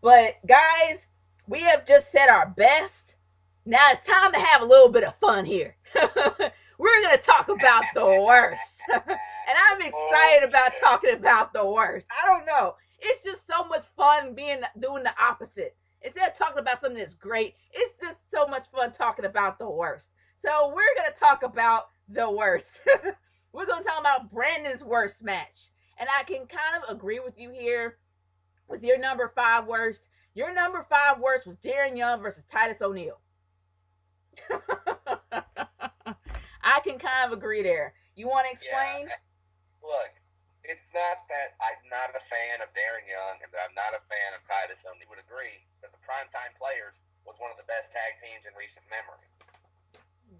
But guys, we have just said our best. Now it's time to have a little bit of fun here. We're going to talk about the worst. And I'm excited about talking about the worst. I don't know. It's just so much fun doing the opposite. Instead of talking about something that's great, it's just so much fun talking about the worst. So we're going to talk about the worst. We're going to talk about Brandon's worst match. And I can kind of agree with you here with your number 5 worst. Your number 5 worst was Darren Young versus Titus O'Neil. I can kind of agree there. You want to explain? Yeah. Look, it's not that I'm not a fan of Darren Young and that I'm not a fan of Titus O'Neil. Would agree that the Primetime Players was one of the best tag teams in recent memory.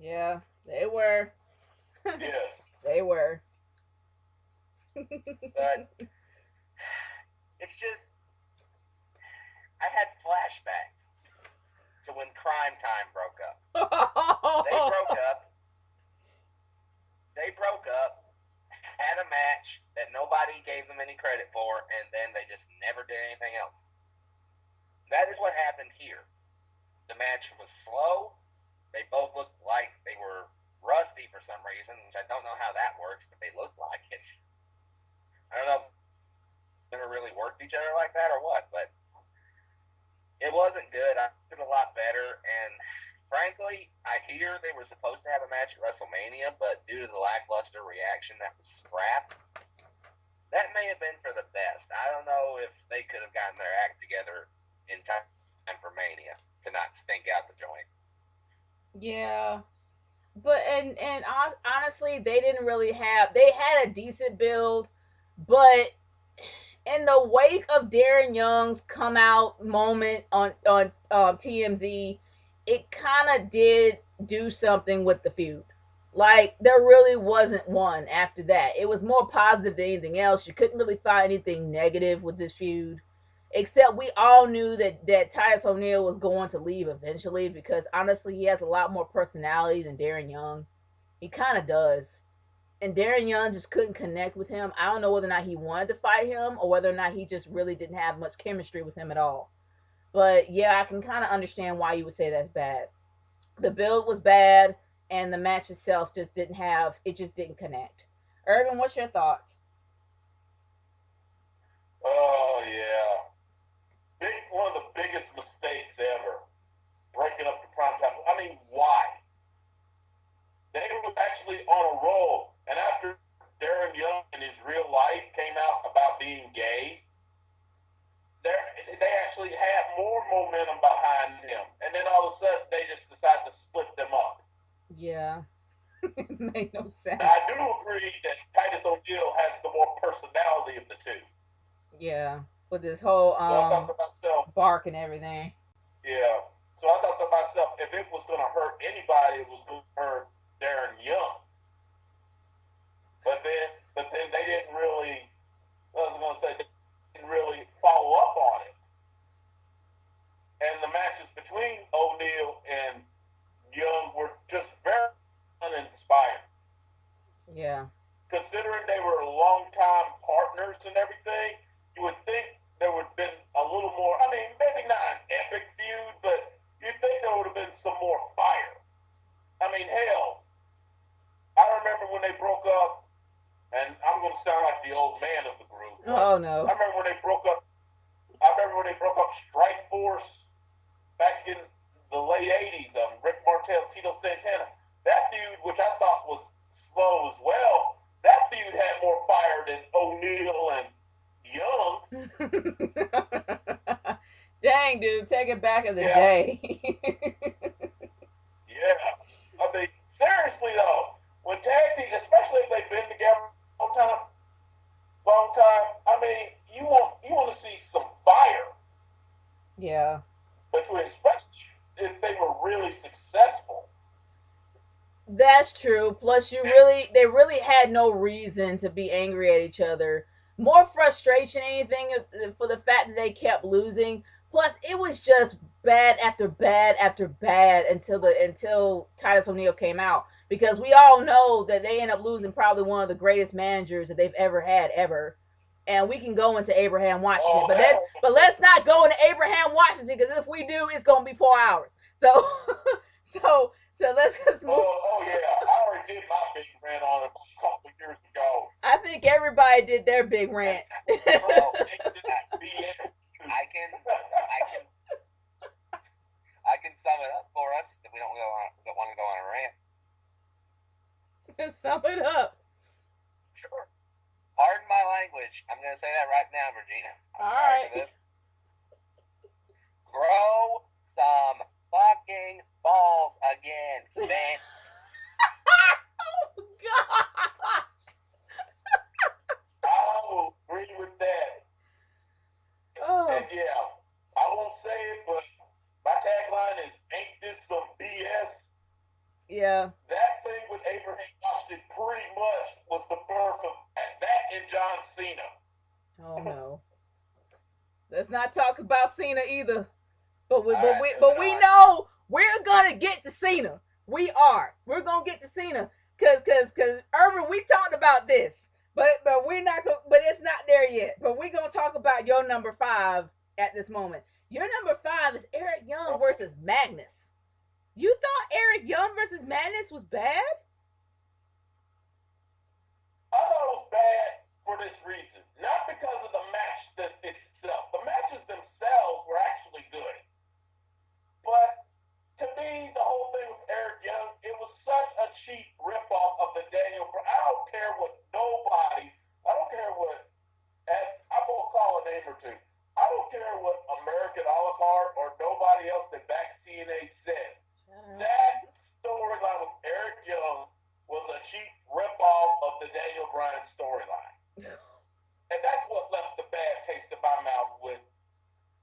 Yeah, they were. Yes. They were. But it's just, I had flashbacks to when Crime Time broke up. They broke up, had a match that nobody gave them any credit for, and then they just never did anything else. That is what happened here. The match was slow. They both looked like they were rusty for some reason, which I don't know how that works, but they looked like it. I don't know if they never really worked each other like that or what, but it wasn't good. I did a lot better, and frankly, I hear they were supposed to have a match at WrestleMania, but due to the lackluster reaction that was scrapped, that may have been for the best. I don't know if they could have gotten their act together in time for Mania to not stink out the joint. Yeah. But and honestly, they didn't really have. They had a decent build, but in the wake of Darren Young's come out moment on TMZ, it kind of did do something with the feud. Like there really wasn't one after that. It was more positive than anything else. You couldn't really find anything negative with this feud, except we all knew that Titus O'Neil was going to leave eventually because honestly, he has a lot more personality than Darren Young. He kind of does. And Darren Young just couldn't connect with him. I don't know whether or not he wanted to fight him or whether or not he just really didn't have much chemistry with him at all. But yeah, I can kind of understand why you would say that's bad. The build was bad, and the match itself just didn't connect. Irvin, what's your thoughts? Oh yeah, one of the biggest mistakes ever, breaking up the primetime. I mean, why? They were actually on a roll, and after Darren Young in his real life came out about being gay, they actually had more momentum behind them, and then all of a sudden they just decided to split them up. Yeah, it made no sense. And I do agree that Titus O'Neil has the more personality of the two. Yeah, with this whole bark and everything. Yeah. So I thought to myself, if it was going to hurt anybody, it was going to hurt Darren Young. But then they didn't really. I was going to say they didn't really follow up on it. And the matches between O'Neil and Young were just very uninspired. Yeah. Considering they were longtime partners and everything, you would think there would have been a little more. I mean, maybe not an epic feud, but you'd think there would have been some more fire. I mean, hell, I remember when they broke up, and I'm going to sound like the old man of the group. Oh no! I remember when they broke up. Strike Force back in the late '80s. Rick Martel, Tito Santana. That feud, which I thought was slow as well, that feud had more fire than O'Neil and Young. Dang, dude, take it back in the day. Yeah. I mean, seriously though, when tag teams, especially if they've been together long time, I mean, you want to see some fire. Yeah. But especially if they were really successful. That's true. Plus, they really had no reason to be angry at each other. More frustration, anything, for the fact that they kept losing. Plus, it was just bad after bad after bad until Titus O'Neil came out. Because we all know that they end up losing probably one of the greatest managers that they've ever had, ever. And we can go into Abraham Washington, but let's not go into Abraham Washington, because if we do, it's gonna be 4 hours. So so let's just move. Oh yeah, I already did my big rant on it a couple of years ago. I think everybody did their big rant. Well, I can sum it up for us if we don't want to go on a rant. Sum it up. Sure. Pardon my language. I'm going to say that right now, Regina. All right. Grow some fucking balls again, man. Oh, gosh. I will agree with that. Oh. And yeah, I won't say it, but my tagline is, ain't this some BS? Yeah. That thing with Abraham Washington pretty much was the birth of that and John Cena. Oh no. Let's not talk about Cena either. But we know we're gonna get to Cena. We are. We're gonna get to Cena. Cause Irvin, we talked about this. But we're not but it's not there yet. But we're gonna talk about your number 5 at this moment. Your number 5 is Eric Young versus Magnus. You thought Eric Young versus Magnus was bad? I thought it was bad for this reason. Not because of the match itself. The matches themselves were actually good. But to me, the whole thing with Eric Young, it was such a cheap ripoff of the Daniel Bryan. I don't care what I won't call a name or two. I don't care what American Olive Heart or nobody else that backs TNA said. That storyline with Eric Young was a cheap ripoff of the Daniel Bryan storyline. And that's what left the bad taste in my mouth with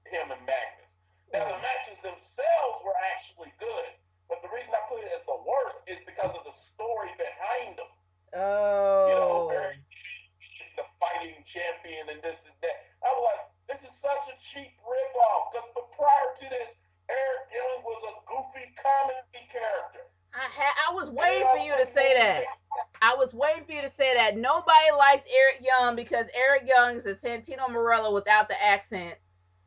him and Magnus. Now, the matches themselves were actually good, but the reason I put it as the worst is because of the story behind them. Oh. You know, Eric, the fighting champion and this and that. I was like, this is such a cheap ripoff, because prior to this, Eric Young was a goofy comedy character. I was waiting for you to say that. I was waiting for you to say that. Nobody likes Eric Young because Eric Young is a Santino Marella without the accent,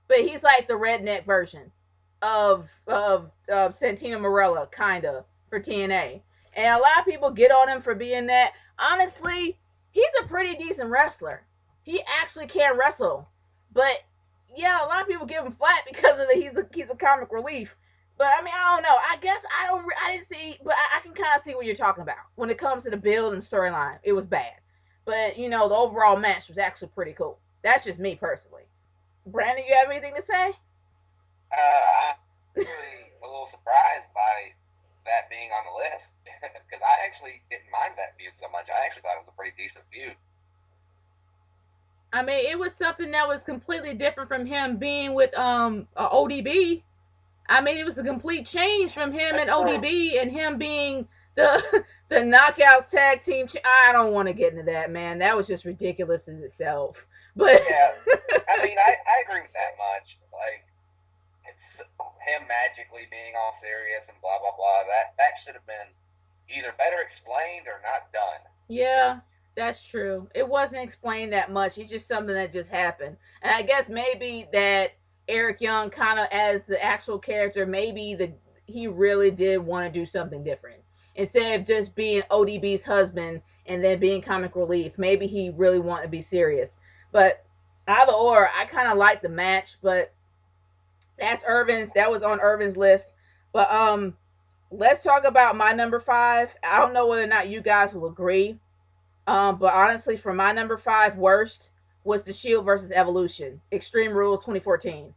but he's like the redneck version of Santino Marella, kinda, for TNA. And a lot of people get on him for being that. Honestly, he's a pretty decent wrestler. He actually can wrestle, but yeah, a lot of people give him flat because of he's a comic relief. But I mean, I don't know. I guess I didn't see, but I can kind of see what you're talking about when it comes to the build and storyline. It was bad, but you know, the overall match was actually pretty cool. That's just me personally. Brandon, you have anything to say? I'm really a little surprised by that being on the list because I actually didn't mind that feud so much. I actually thought it was a pretty decent feud. I mean, it was something that was completely different from him being with ODB. I mean, it was a complete change from him and ODB and him being the Knockouts tag team. I don't want to get into that, man. That was just ridiculous in itself. But yeah, I mean, I agree with that much. Like, it's him magically being all serious and blah blah blah. That should have been either better explained or not done. Yeah, that's true. It wasn't explained that much. It's just something that just happened. And I guess maybe that Eric Young, kind of as the actual character, maybe he really did want to do something different. Instead of just being ODB's husband and then being comic relief, maybe he really wanted to be serious. But either or, I kind of like the match, but that was on Irvin's list. But let's talk about my number 5. I don't know whether or not you guys will agree. But honestly, for my number 5 worst was The Shield versus Evolution, Extreme Rules 2014.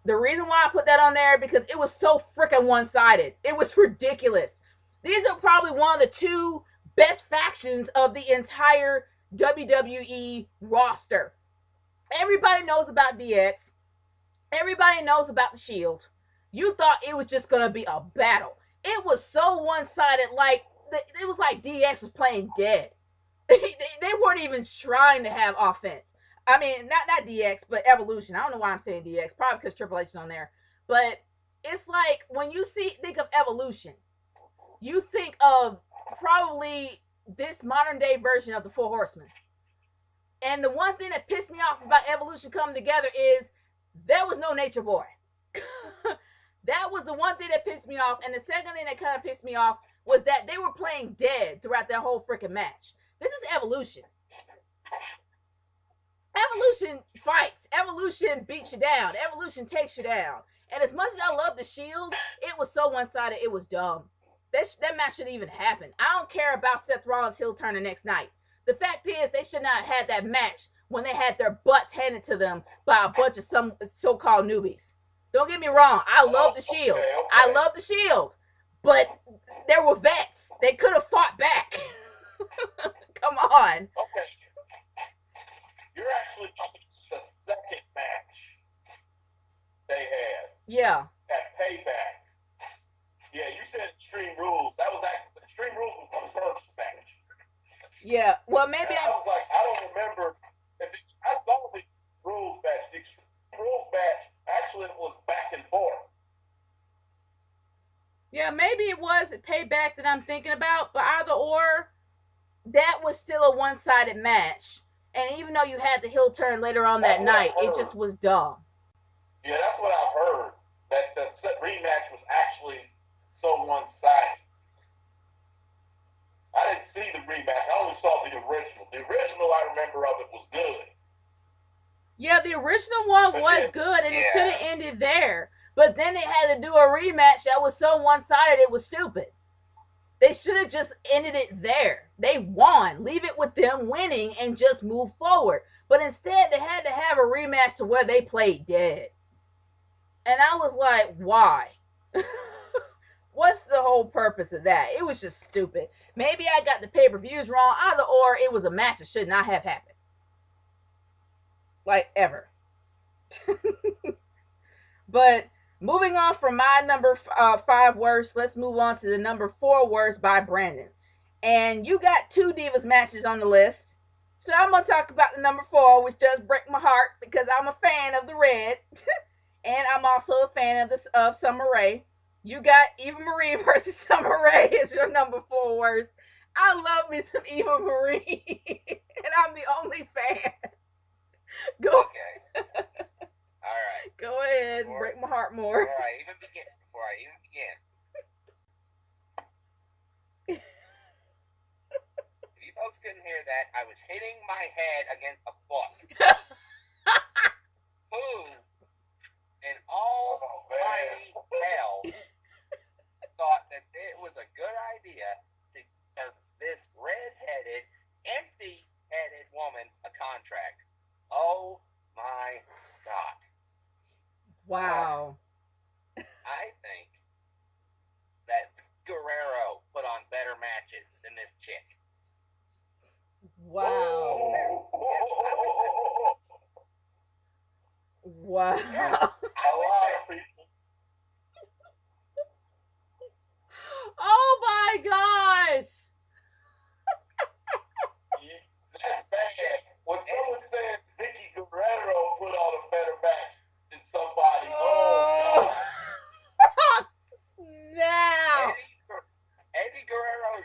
The reason why I put that on there, because it was so freaking one-sided. It was ridiculous. These are probably one of the 2 best factions of the entire WWE roster. Everybody knows about DX. Everybody knows about The Shield. You thought it was just going to be a battle. It was so one-sided, like, it was like DX was playing dead. They weren't even trying to have offense. I mean, not DX, but Evolution. I don't know why I'm saying DX. Probably because Triple H is on there. But it's like, when you think of Evolution, you think of probably this modern day version of the Four Horsemen. And the one thing that pissed me off about Evolution coming together is there was no Nature Boy. That was the one thing that pissed me off. And the second thing that kind of pissed me off was that they were playing dead throughout that whole freaking match. This is Evolution. Evolution fights. Evolution beats you down. Evolution takes you down. And as much as I love the Shield, it was so one-sided, it was dumb. That match shouldn't even happen. I don't care about Seth Rollins' heel turn the next night. The fact is, they should not have had that match when they had their butts handed to them by a bunch of some so-called newbies. Don't get me wrong. I love the Shield. Okay. I love the Shield. But there were vets. They could have fought back. Come on. Okay. You're actually talking the second match they had. Yeah. At Payback. Yeah, you said Extreme Rules. That was actually Extreme Rules was the first match. Yeah. Well, maybe I was like, I don't remember. I saw the Rules match. The Extreme Rules match actually was back and forth. Yeah, maybe it was Payback that I'm thinking about, but either or, that was still a one-sided match. And even though you had the heel turn later on that night, it just was dumb. Yeah, that's what I've heard. That the rematch was actually so one-sided. I didn't see the rematch. I only saw the original. The original I remember of it was good. Yeah, the original one was good, and it should have ended there. But then they had to do a rematch that was so one-sided, it was stupid. They should have just ended it there. They won. Leave it with them winning and just move forward. But instead, they had to have a rematch to where they played dead. And I was like, why? What's the whole purpose of that? It was just stupid. Maybe I got the pay-per-views wrong. Either or, it was a match that should not have happened. Like, ever. But moving on from my number 5 worst, let's move on to the number 4 worst by Brandon. And you got 2 Divas matches on the list. So I'm going to talk about the number 4, which does break my heart because I'm a fan of the Red. And I'm also a fan of Summer Rae. You got Eva Marie versus Summer Rae as your number 4 worst. I love me some Eva Marie. And I'm the only fan. Go. Okay. All right. Go ahead. Break my heart more. Before I even begin. If you folks couldn't hear that, I was hitting my head against a book. Who in almighty hell thought that it was a good idea to give this red-headed, empty-headed woman a contract? Oh my God. Wow. I think that Guerrero put on better matches than this chick. Wow. Wow. A lot of people. Oh my gosh. That's bad. When someone says Vicky Guerrero put on a better match than somebody, oh God. Snap. Eddie Guerrero's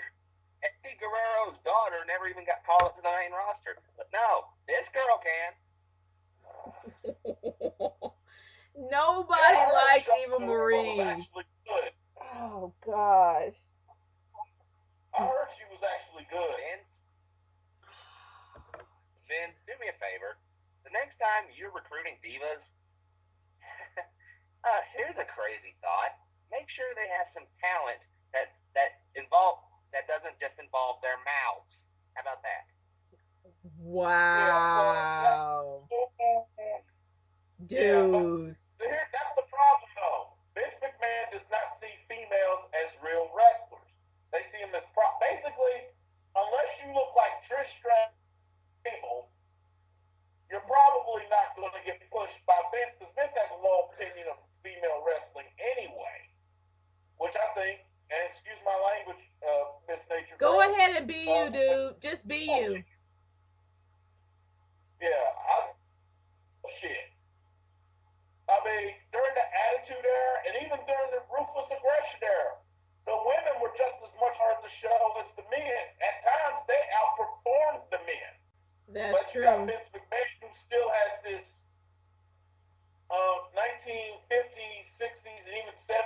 daughter never even got called up to the main roster. But no, this girl can. Nobody likes Eva Marie. Oh gosh. I heard she was actually good. Vin, do me a favor. The next time you're recruiting divas, here's a crazy thought. Make sure they have some talent that doesn't just involve their mouths. How about that? Wow. Dude. That's the problem, though. Vince McMahon does not see females as real wrestlers. They see them as basically, unless you look like Trish Stratus, you're probably not going to get pushed by Vince, because Vince has a low opinion of female wrestling anyway. Which I think, and excuse my language, Miss Nature. Go ahead and be you, dude. Just be you. Yeah, shit. I mean, during the Attitude Era, and even during the Ruthless Aggression Era, the women were just as much part of the show as the men. At times, they outperformed the men. That's true. But you got true. Vince McMahon, who still has this 1950s, 60s, and even 70s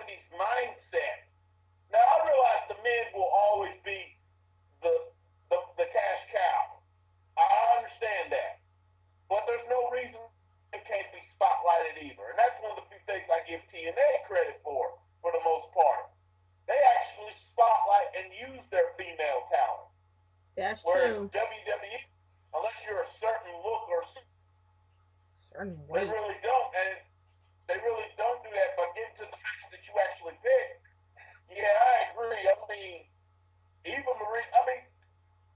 that's one of the few things I give TNA credit for the most part. They actually spotlight and use their female talent. That's Whereas true. WWE, unless you're a certain look or certain they weight, really don't, and they really don't do that. But getting to the match that you actually pick, yeah, I agree. I mean, Eva Marie,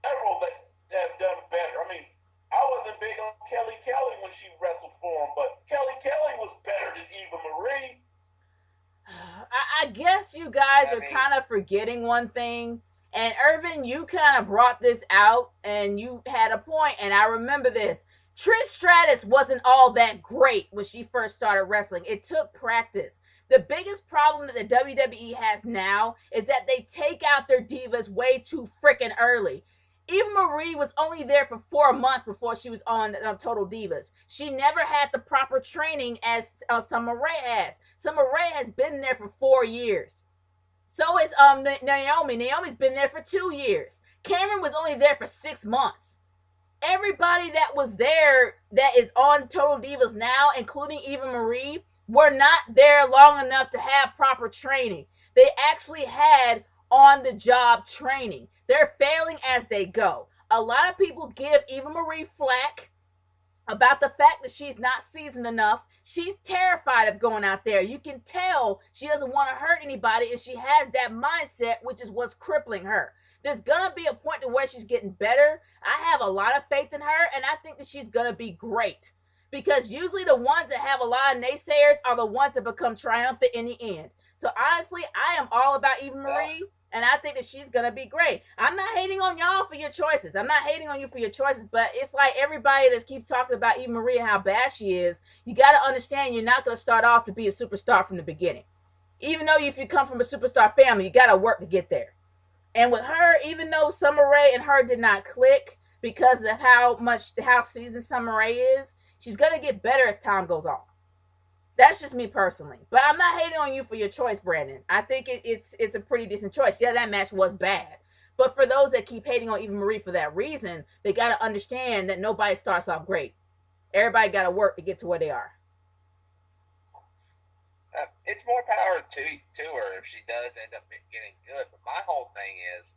several that have done better. I mean, I wasn't big on Kelly Kelly when she wrestled for him, but Kelly Kelly was better than Eva Marie. I guess you guys are kind of forgetting one thing. And Irvin, you kind of brought this out and you had a point, and I remember this. Trish Stratus wasn't all that great when she first started wrestling. It took practice. The biggest problem that the WWE has now is that they take out their divas way too freaking early. Eva Marie was only there for 4 months before she was on Total Divas. She never had the proper training as Summer Rae has. Summer Rae has been there for 4 years. So is Naomi. Naomi's been there for 2 years. Cameron was only there for 6 months. Everybody that was there that is on Total Divas now, including Eva Marie, were not there long enough to have proper training. They actually had on-the-job training. They're failing as they go. A lot of people give Eva Marie flack about the fact that she's not seasoned enough. She's terrified of going out there. You can tell she doesn't want to hurt anybody, and she has that mindset, which is what's crippling her. There's going to be a point to where she's getting better. I have a lot of faith in her, and I think that she's going to be great. Because usually the ones that have a lot of naysayers are the ones that become triumphant in the end. So honestly, I am all about Eva Marie, and I think that she's going to be great. I'm not hating on y'all for your choices. I'm not hating on you for your choices, but it's like everybody that keeps talking about Eva Marie and how bad she is, you got to understand you're not going to start off to be a superstar from the beginning. Even though if you come from a superstar family, you got to work to get there. And with her, even though Summer Rae and her did not click because of how seasoned Summer Rae is, she's going to get better as time goes on. That's just me personally. But I'm not hating on you for your choice, Brandon. I think it's a pretty decent choice. Yeah, that match was bad. But for those that keep hating on Eva Marie for that reason, they got to understand that nobody starts off great. Everybody got to work to get to where they are. It's more power to her if she does end up getting good. But my whole thing is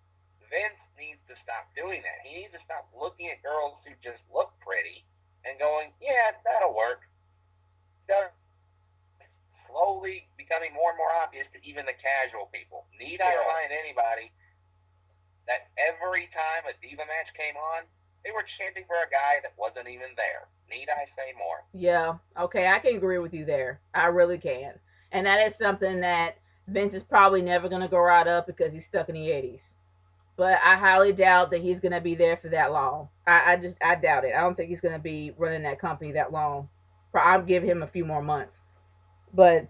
Vince needs to stop doing that. He needs to stop looking at girls who just look pretty and going, yeah, that'll work. They're slowly becoming more and more obvious to even the casual people. Need I remind anybody that every time a Diva match came on, they were chanting for a guy that wasn't even there. Need I say more? Yeah, okay, I can agree with you there. I really can. And that is something that Vince is probably never going to go right up because he's stuck in the 80s. But I highly doubt that he's going to be there for that long. I doubt it. I don't think he's going to be running that company that long. I'll give him a few more months. But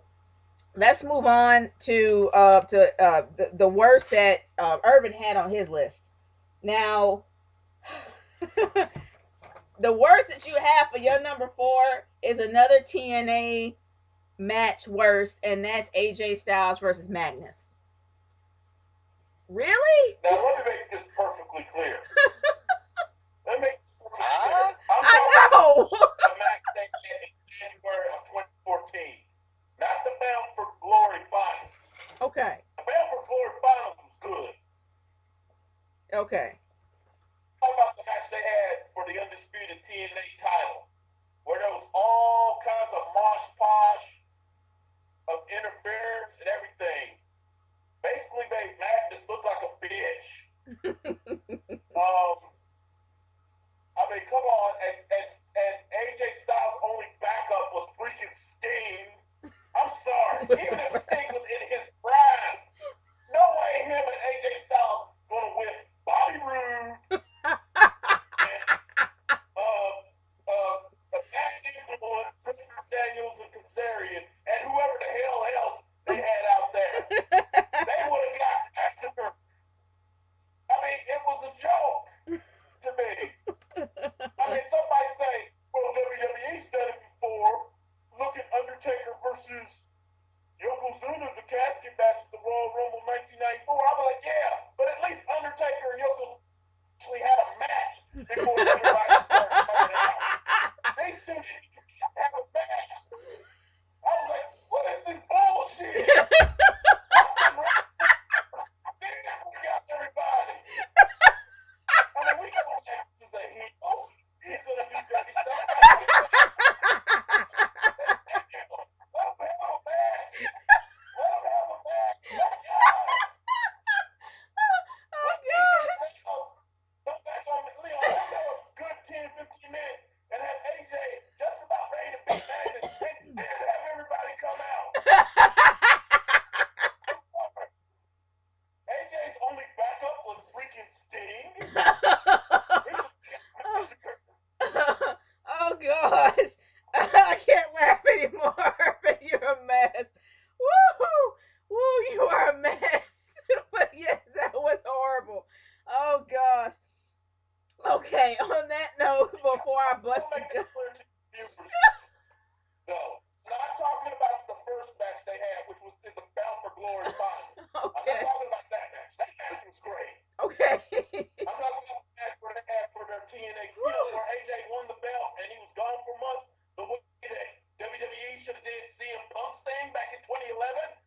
let's move on to the worst that Irvin had on his list. Now, the worst that you have for your number 4 is another TNA match worst, and that's AJ Styles versus Magnus. Really? Now, let me make this perfectly clear. Let me. I know. The match that in January of 2014, not the Bound for Glory finals. Okay. The Bound for Glory finals was good. Okay. Talk about the match they had for the undisputed TNA title, where there was all kinds of mosh posh of interference and everything. Basically made Magnus look like a bitch. I mean, come on, and AJ Styles' only backup was freaking Sting. I'm sorry, even if Sting was in his prime, no way him and AJ Styles gonna win. Bobby Roode. Daniels and Kazarian and whoever the hell else they had out there. They would have got after. I mean, it was a joke to me. I mean, somebody say, well, WWE's done it before. Look at Undertaker versus Yokozuna, the casket match at the Royal Rumble 1994. I'm like, yeah, but at least Undertaker and Yokozuna actually had a match before everybody started coming out. They two have a match. I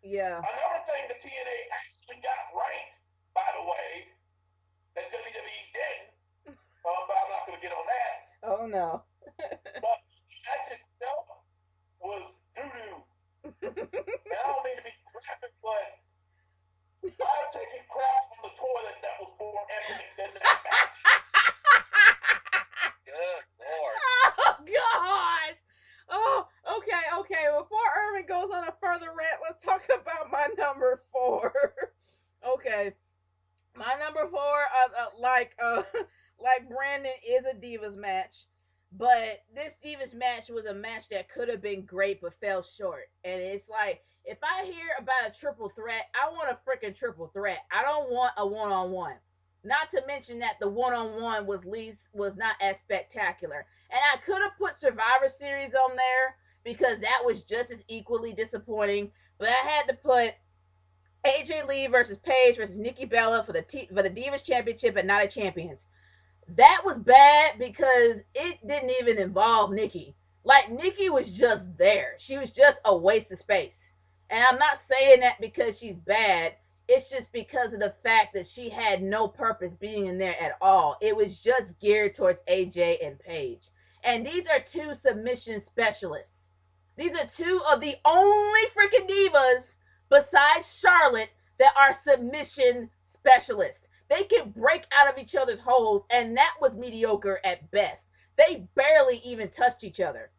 Yeah. Another thing the TNA actually got right, by the way, that WWE didn't, but I'm not going to get on that. Oh, no. But that itself was doo-doo. And I don't mean to be graphic, but I've taken crap from the toilet that was more epic than that match. Good Lord. Oh, gosh. Oh, okay. Before Irvin goes on a further rant, let's talk about my number 4. Okay. My number 4, like Brandon, is a Divas match. But this Divas match was a match that could have been great but fell short. And it's like, if I hear about a triple threat, I want a freaking triple threat. I don't want a one-on-one. Not to mention that the one-on-one was not as spectacular. And I could have put Survivor Series on there because that was just as equally disappointing. But I had to put AJ Lee versus Paige versus Nikki Bella for the Divas Championship at Night of Champions. That was bad because it didn't even involve Nikki. Like, Nikki was just there. She was just a waste of space. And I'm not saying that because she's bad. It's just because of the fact that she had no purpose being in there at all. It was just geared towards AJ and Paige. And these are 2 submission specialists. These are 2 of the only freaking divas besides Charlotte that are submission specialists. They can break out of each other's holes, and that was mediocre at best. They barely even touched each other.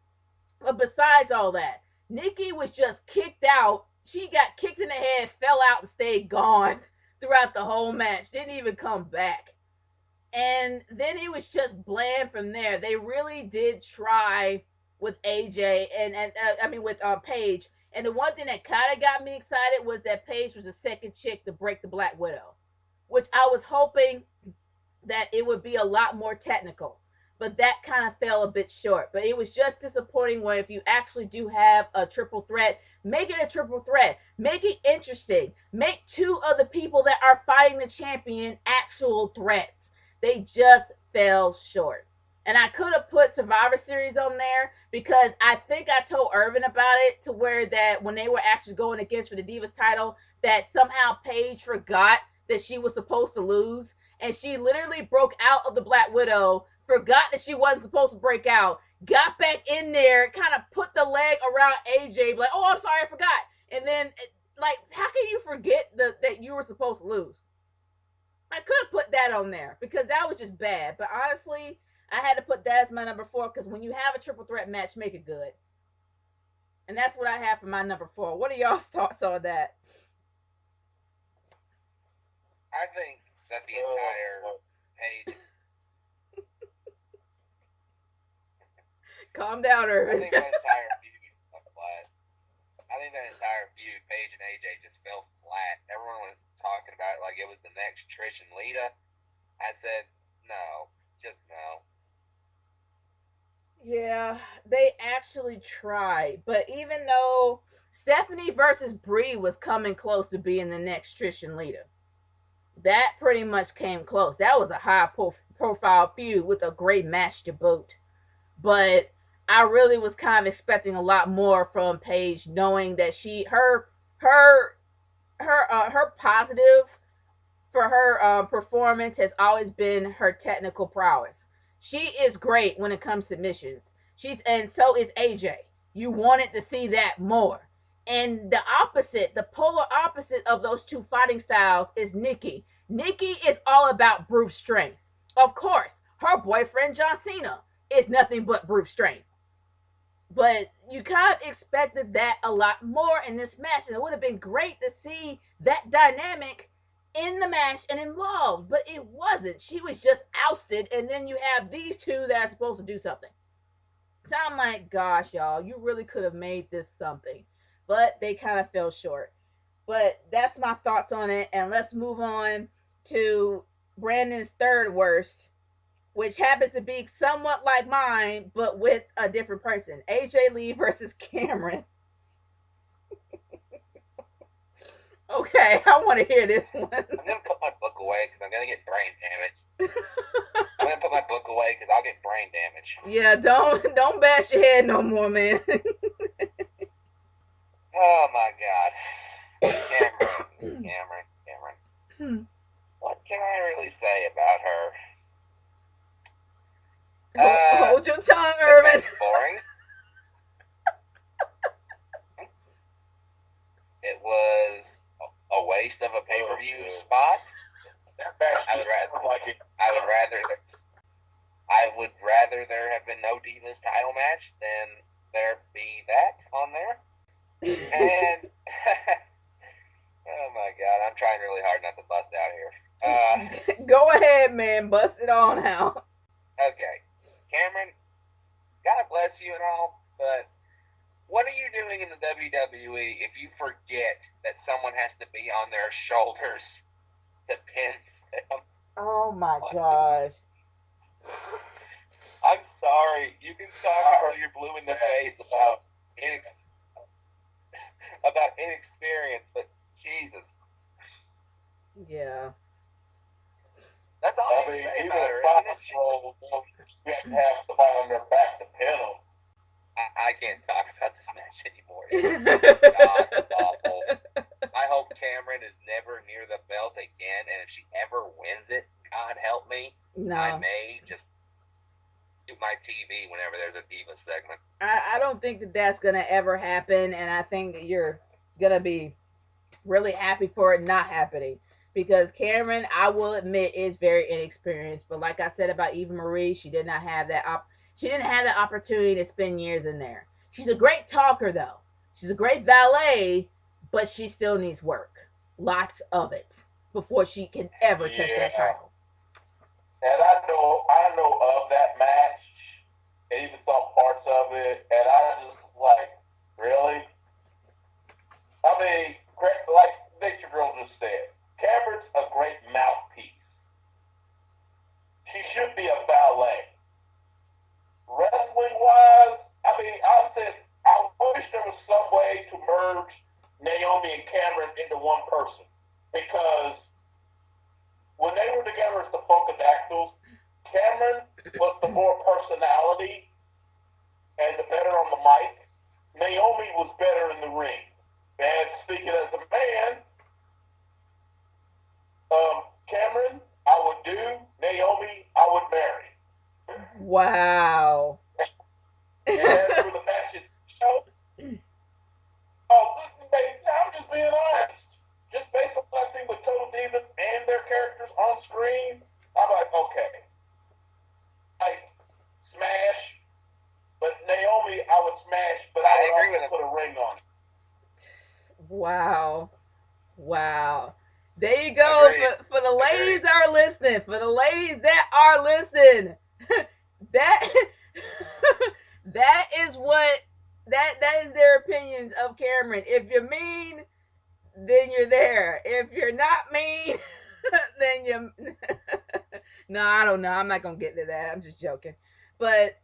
But besides all that, Nikki was just kicked out. She got kicked in the head, fell out, and stayed gone throughout the whole match. Didn't even come back. And then it was just bland from there. They really did try with AJ with Paige. And the one thing that kind of got me excited was that Paige was the second chick to break the Black Widow, which I was hoping that it would be a lot more technical. But that kind of fell a bit short. But it was just disappointing when if you actually do have a triple threat, make it a triple threat. Make it interesting. Make 2 of the people that are fighting the champion actual threats. They just fell short. And I could have put Survivor Series on there because I think I told Irvin about it to where that when they were actually going against for the Divas title, that somehow Paige forgot that she was supposed to lose. And she literally broke out of the Black Widow, forgot that she wasn't supposed to break out, got back in there, kind of put the leg around AJ, like, oh, I'm sorry, I forgot. And then, like, how can you forget that you were supposed to lose? I could have put that on there because that was just bad. But honestly, I had to put that as my number 4 because when you have a triple threat match, make it good. And that's what I have for my number 4. What are y'all's thoughts on that? I think that the entire page. Calm down, Irvin. I think that entire feud fell flat. I think that entire feud, Paige and AJ, just fell flat. Everyone was talking about it like it was the next Trish and Lita. I said, no, just no. Yeah, they actually tried. But even though Stephanie versus Brie was coming close to being the next Trish and Lita, that pretty much came close. That was a high profile feud with a great match to boot. But I really was kind of expecting a lot more from Paige, knowing that her positive for her performance has always been her technical prowess. She is great when it comes to missions. And so is AJ. You wanted to see that more. And the opposite, the polar opposite of those 2 fighting styles is Nikki. Nikki is all about brute strength. Of course, her boyfriend John Cena is nothing but brute strength. But you kind of expected that a lot more in this match. And it would have been great to see that dynamic in the match and involved. But it wasn't. She was just ousted. And then you have these 2 that are supposed to do something. So I'm like, gosh, y'all, you really could have made this something. But they kind of fell short. But that's my thoughts on it. And let's move on to Brandon's 3rd worst, which happens to be somewhat like mine, but with a different person. AJ Lee versus Cameron. Okay, I want to hear this one. I'm going to put my book away because I'm going to get brain damage. I'm going to put my book away because I'll get brain damage. Yeah, don't bash your head no more, man. Oh, my God. What can I really say about her? Hold your tongue, Irvin. Boring. It was a waste of a pay-per-view spot. I would rather there have been no Divas title match than there be that on there. And oh my God, I'm trying really hard not to bust out here. Go ahead, man, bust it on out. Okay, Cameron, God bless you and all, but what are you doing in the WWE if you forget that someone has to be on their shoulders to pin them? Oh my gosh. I'm sorry. You can talk until you're blue in the face about inexperience, but Jesus. Yeah. That's all I mean, even a 5-year-old can't have somebody on their back to pin them. I can't talk about this match anymore. God, awful. I hope Cameron is never near the belt again, and if she ever wins it, God help me, No. I may just do my TV whenever there's a Diva segment. I don't think that that's going to ever happen, and I think that you're going to be really happy for it not happening. Because Cameron, I will admit, is very inexperienced. But like I said about Eva Marie, she did not have that she didn't have the opportunity to spend years in there. She's a great talker, though. She's a great valet, but she still needs work. Lots of it before she can ever touch that title. And I know of that match, and even saw parts of it, and I just like, really? I mean, like Victor Girl just said, Cameron's a great mouthpiece. She should be a valet. Wrestling-wise, I mean, I wish there was some way to merge Naomi and Cameron into one person. Because when they were together as the Funkadactyls, Cameron was the more personality and the better on the mic. Naomi was better in the ring. And speaking as a man, Cameron, I would do. Naomi, I would marry. Wow. And for the matches show, I'm just being honest. Just based on what I've seen with Total Divas and their characters on screen, I'm like, okay. Smash. But Naomi, I would smash, but I would agree also put a ring on it. Wow. There you go. For the ladies that are listening, for the ladies that are listening, that is what that is their opinions of Cameron. If you're mean, then you're there. If you're not mean, then you no, I don't know. I'm not gonna get to that. I'm just joking. But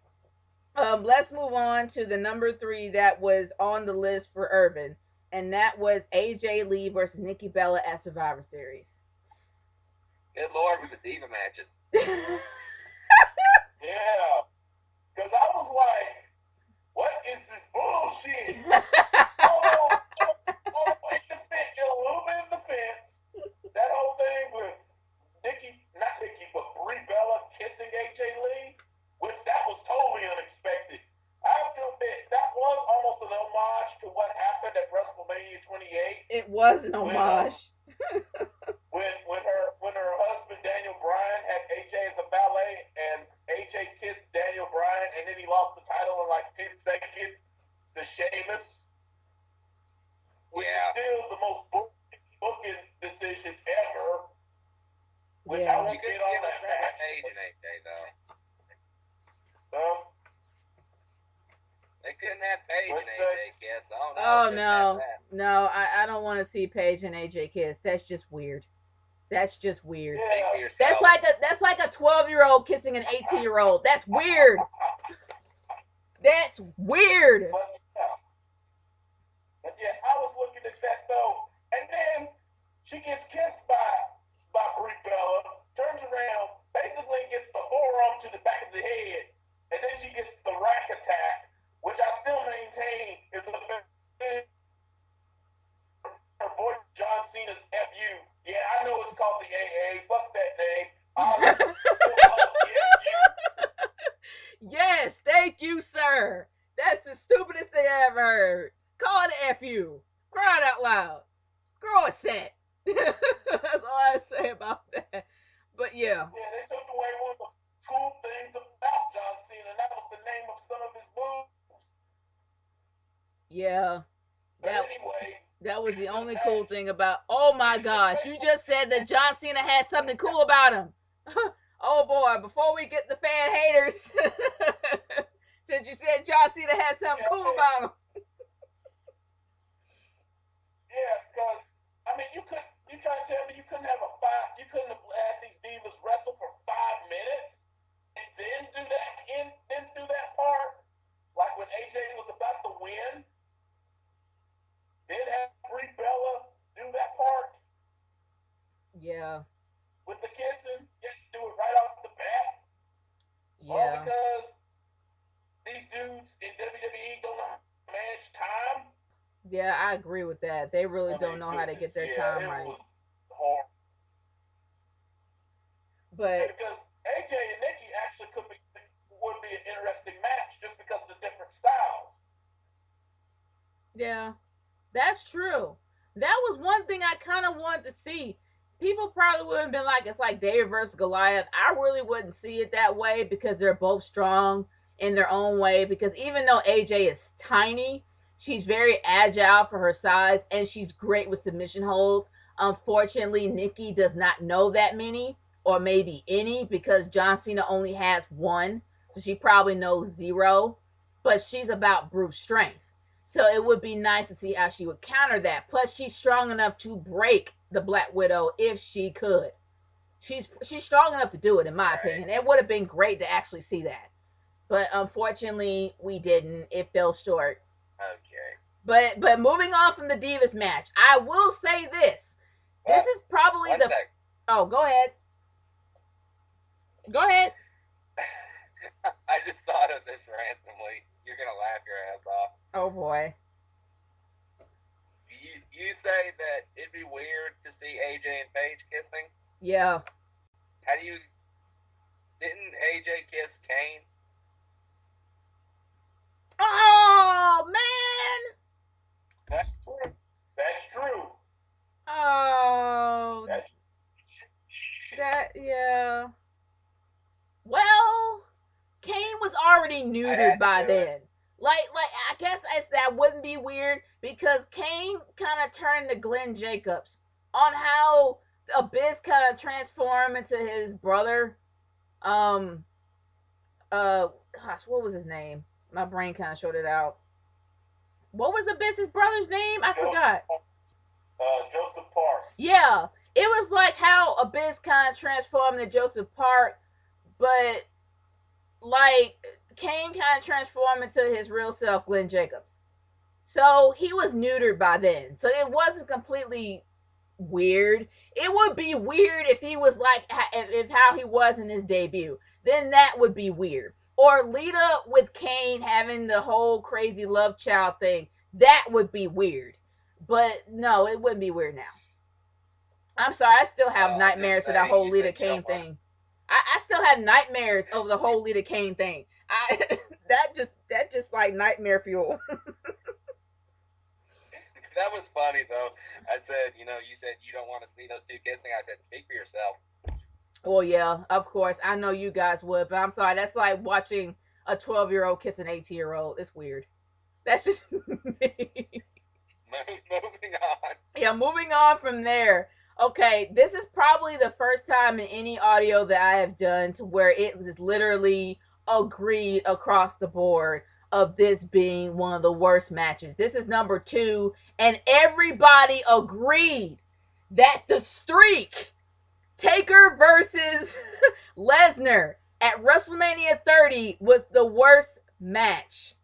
let's move on to the number 3 that was on the list for Irvin, and that was AJ Lee versus Nikki Bella at Survivor Series. Good Lord, with the Diva matches. Yeah. Because I was like, what is this bullshit? A little bit in the fence. That whole thing with but Brie Bella kissing AJ Lee, which that was totally unexpected. I have to admit, that was almost an homage to what happened at WrestleMania 28. It was an homage. When her husband Daniel Bryan had AJ as a valet, and AJ kissed Daniel Bryan, and then he lost the title in like 10 seconds to Sheamus. Which is still the most booking decision ever. Which I won't get on that match. They couldn't have Paige and AJ kiss. Oh no, I don't want to see Paige and AJ kiss. That's just weird. Yeah. That's like a 12-year-old kissing an 18-year-old. That's weird. That's weird. But yeah, I was looking at that though, and then she gets kissed by Brie Bella, turns around, basically gets the forearm to the back of the head, and then she gets the rack attack, which I still maintain is her voice John Cena's FU. Yeah, I know it's called ever heard. Call it a FU. Crying out loud. Grow a set. That's all I say about that. But yeah. Yeah, they took away one of the cool things about John Cena. That was the name of some of his moves. Yeah. But anyway. That was the only cool thing about. Oh my gosh. You just said that John Cena had something cool about him. Oh boy. Before we get the fan haters. Since you said John Cena had something cool about him. Yeah, because, I mean, you trying to tell me you couldn't have had these divas wrestle for 5 minutes and then do that part? Like when AJ was about to win? Then have Brie Bella do that part? Yeah. With the kissing? Just do it right off the bat? Yeah. All because these dudes in WWE don't know how to manage time? Yeah, I agree with that. They really don't know how to get their time right. Hard. But because AJ and Nikki actually would be an interesting match just because of the different styles. yeah, that's true. That was one thing I kind of wanted to see. People probably would have been like, it's like David versus Goliath. I really wouldn't see it that way because they're both strong in their own way. Because even though AJ is tiny, she's very agile for her size, and she's great with submission holds. Unfortunately, Nikki does not know that many, or maybe any, because John Cena only has one, so she probably knows 0. But she's about brute strength, so it would be nice to see how she would counter that. Plus, she's strong enough to break the Black Widow if she could. She's strong enough to do it, in my opinion. It would have been great to actually see that, but unfortunately, we didn't. It fell short. Okay. But moving on from the Divas match, I will say this. This is probably the... Oh, go ahead. Go ahead. I just thought of this randomly. You're going to laugh your ass off. Oh, boy. You say that it'd be weird to see AJ and Paige kissing? Yeah. How do you... Didn't AJ kiss Kane? Oh, man! That's true. That's true. Oh. Yeah. Well, Kane was already neutered by then. Like I guess that wouldn't be weird because Kane kind of turned to Glenn Jacobs on how Abyss kind of transformed into his brother. Gosh, what was his name? My brain kind of showed it out. What was Abyss's brother's name? I forgot. Joseph Park. Yeah, it was like how Abyss kind of transformed into Joseph Park, but like Kane kind of transformed into his real self, Glenn Jacobs. So he was neutered by then. So it wasn't completely weird. It would be weird if he was like if how he was in his debut. Then that would be weird. Or Lita with Kane having the whole crazy love child thing. That would be weird. But no, it wouldn't be weird now. I'm sorry, I still have nightmares of that whole Lita Kane thing. I still have nightmares over the whole Lita Kane thing. That just like nightmare fuel. That was funny though. I said, you said you don't want to see those two kissing. I said, speak for yourself. Well, yeah, of course. I know you guys would, but I'm sorry. That's like watching a 12-year-old kiss an 18-year-old. It's weird. That's just me. Moving on. Yeah, moving on from there. Okay, this is probably the first time in any audio that I have done to where it was literally agreed across the board of this being one of the worst matches. This is number 2, and everybody agreed that the streak, Taker versus Lesnar at WrestleMania 30, was the worst match.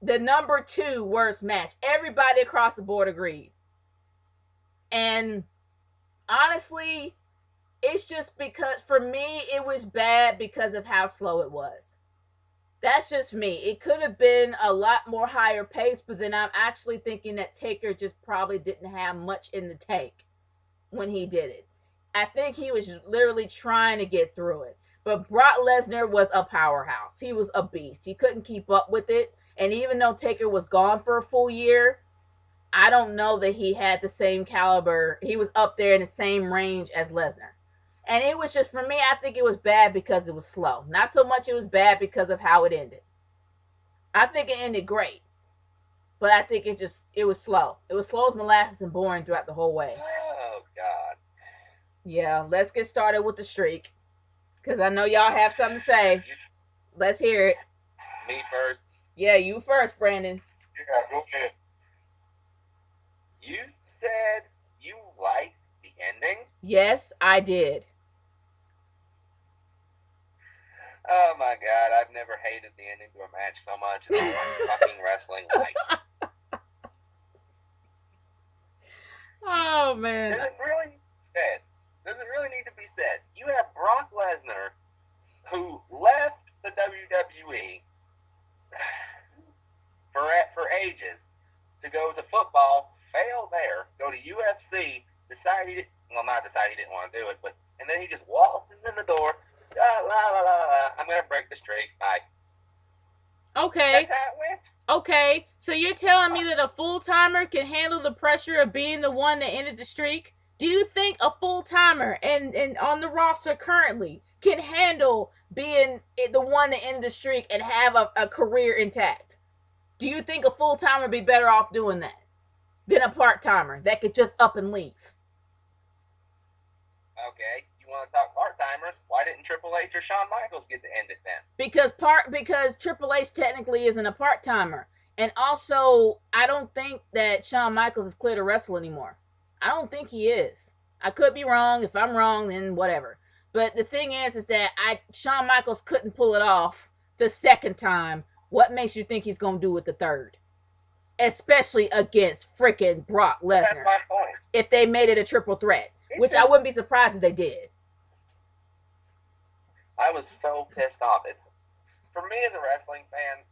The number 2 worst match. Everybody across the board agreed. And honestly, it's just because, for me, it was bad because of how slow it was. That's just me. It could have been a lot more higher pace, but then I'm actually thinking that Taker just probably didn't have much in the tank when he did it. I think he was literally trying to get through it. But Brock Lesnar was a powerhouse. He was a beast. He couldn't keep up with it. And even though Taker was gone for a full year, I don't know that he had the same caliber. He was up there in the same range as Lesnar. And it was just, for me, I think it was bad because it was slow. Not so much it was bad because of how it ended. I think it ended great. But I think it was slow. It was slow as molasses and boring throughout the whole way. Oh, God. Yeah, let's get started with the streak. Because I know y'all have something to say. Let's hear it. Me first. Yeah, you first, Brandon. Yeah, go ahead. You said you liked the ending? Yes, I did. Oh my God, I've never hated the ending to a match so much in all my fucking wrestling life. Oh, man. Does it really need to be said? You have Brock Lesnar, who left the WWE for ages to go to football, fail there, go to UFC, not decide he didn't want to do it, and then he just waltzes in the door, I'm going to break the streak, bye. Okay. That's how it went. Okay, so you're telling me that a full-timer can handle the pressure of being the one that ended the streak? Do you think a full-timer and on the roster currently can handle being the one that ended the streak and have a career intact? Do you think a full-timer would be better off doing that than a part-timer that could just up and leave? Okay, you want to talk part-timers? Why didn't Triple H or Shawn Michaels get to end it then? Because Triple H technically isn't a part-timer. And also, I don't think that Shawn Michaels is clear to wrestle anymore. I don't think he is. I could be wrong. If I'm wrong, then whatever. But the thing is that Shawn Michaels couldn't pull it off the second time. What makes you think he's going to do it the third? Especially against freaking Brock Lesnar. That's my point. If they made it a triple threat. Which I wouldn't be surprised if they did. I was so pissed off. For me as a wrestling fan,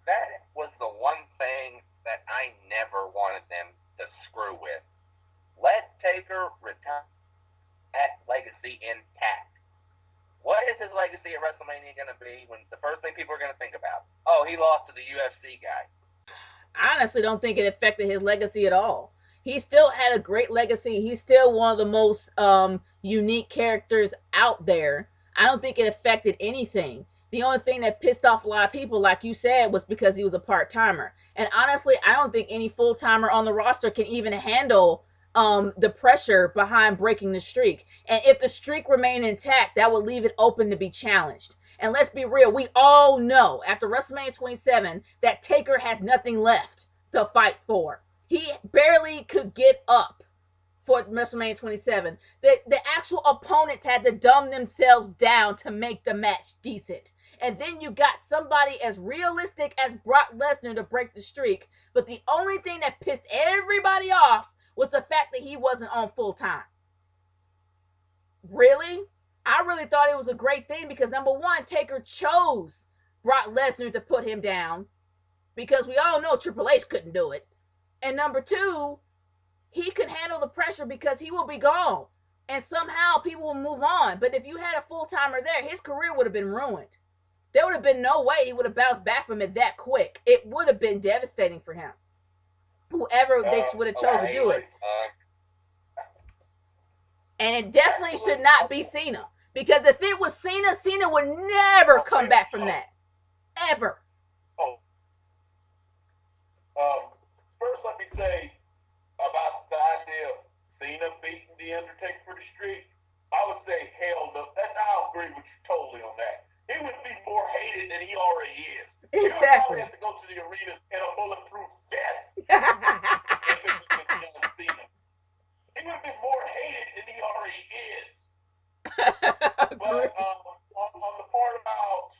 that was the one thing that I never wanted them to screw with. Let Taker retire that legacy intact. What is his legacy at WrestleMania going to be when the first thing people are going to think about? Oh, he lost to the UFC guy. I honestly don't think it affected his legacy at all. He still had a great legacy. He's still one of the most unique characters out there. I don't think it affected anything. The only thing that pissed off a lot of people, like you said, was because he was a part-timer. And honestly, I don't think any full-timer on the roster can even handle the pressure behind breaking the streak. And if the streak remained intact, that would leave it open to be challenged. And let's be real, we all know after WrestleMania 27 that Taker has nothing left to fight for. He barely could get up for WrestleMania 27. The actual opponents had to dumb themselves down to make the match decent. And then you got somebody as realistic as Brock Lesnar to break the streak. But the only thing that pissed everybody off was the fact that he wasn't on full time. Really? I really thought it was a great thing because, number one, Taker chose Brock Lesnar to put him down because we all know Triple H couldn't do it. And number two, he could handle the pressure because he will be gone. And somehow people will move on. But if you had a full-timer there, his career would have been ruined. There would have been no way he would have bounced back from it that quick. It would have been devastating for him. Whoever they would have chosen to do it. And it definitely should not be Cena. Because if it was Cena, Cena would never come back from that. Ever. First, let me say about the idea of Cena beating The Undertaker for the streak. I would say hell no. I agree with you totally on that. He would be more hated than he already is. Exactly. He would probably have to go to the arena in a bulletproof vest. If it was John Cena. He would be more hated than he already is. But on the part about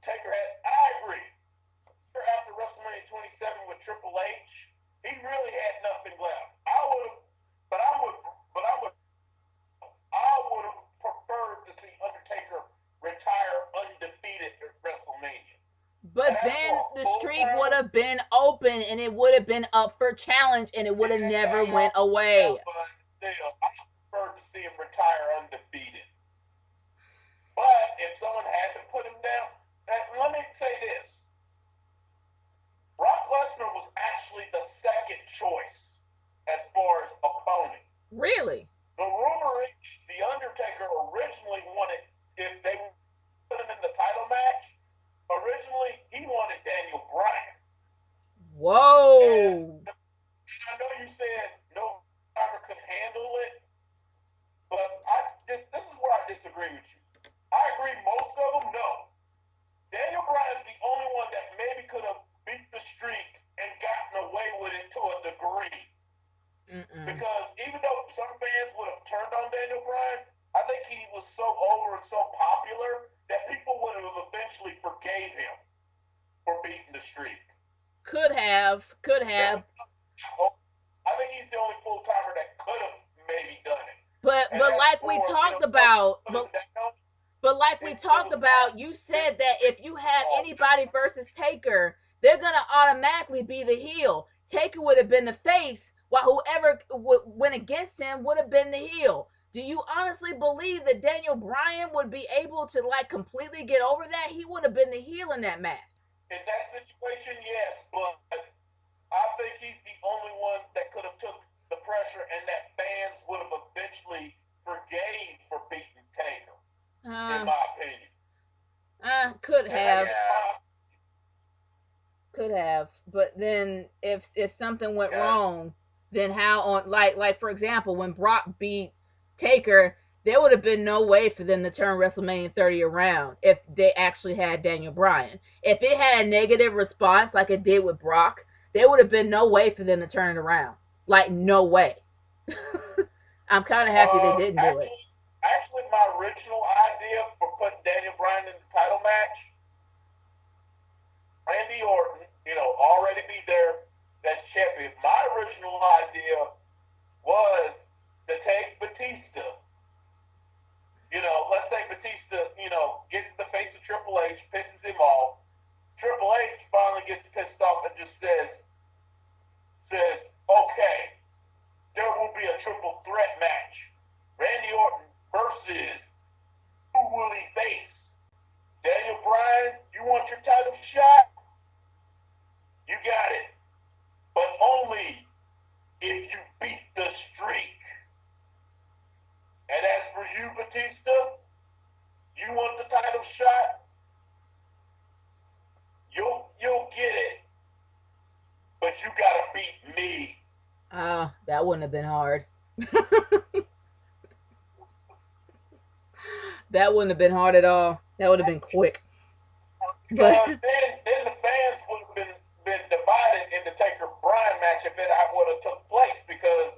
Taker, I agree. After WrestleMania 27 with Triple H, he really had nothing left. I would have preferred to see Undertaker retire undefeated at WrestleMania. But then the streak would have been open and it would have been up for challenge and it would have never went away. But still, I prefer to see him retire undefeated. But if someone had to put him down, let me say this. Really? The rumor is The Undertaker originally wanted, if they put him in the title match, originally he wanted Daniel Bryan. Whoa. And I know you said no driver could handle it, but this is where I disagree with you. I agree most of them, no. Daniel Bryan's the only one that maybe could have beat the streak and gotten away with it to a degree. Because even though some fans would have turned on Daniel Bryan, I think he was so over and so popular that people would have eventually forgave him for beating the streak. Could have. I think he's the only full timer that could have maybe done it. But like we talked about, you said that if you have anybody versus Taker, they're gonna automatically be the heel. Taker would have been the face, while whoever went against him would have been the heel. Do you honestly believe that Daniel Bryan would be able to completely get over that? He would have been the heel in that match. In that situation, yes, but I think he's the only one that could have took the pressure and that fans would have eventually forgave for beating Taker, in my opinion. Could have. Yeah. Could have. But then if something went wrong, then how on like for example, when Brock beat Taker, there would have been no way for them to turn WrestleMania 30 around if they actually had Daniel Bryan. If it had a negative response like it did with Brock, there would have been no way for them to turn it around. Like, no way. I'm kind of happy they didn't do it. Actually, my original idea for putting Daniel Bryan in the title match, Randy Orton, already be there as champion. My original idea was to take Batista. Let's say Batista, gets the face of Triple H, pisses him off. Triple H finally gets pissed off and just says, okay, there will be a triple threat match. Randy Orton versus who will he face? Daniel Bryan, you want your title shot? You got it. But only if you beat the streak. And as for you, Batista, you want the title shot? You'll get it. But you gotta beat me. That wouldn't have been hard. That wouldn't have been hard at all. That would have been quick. But then the fans would have been divided in the Taker Bryan match if it would have took place, because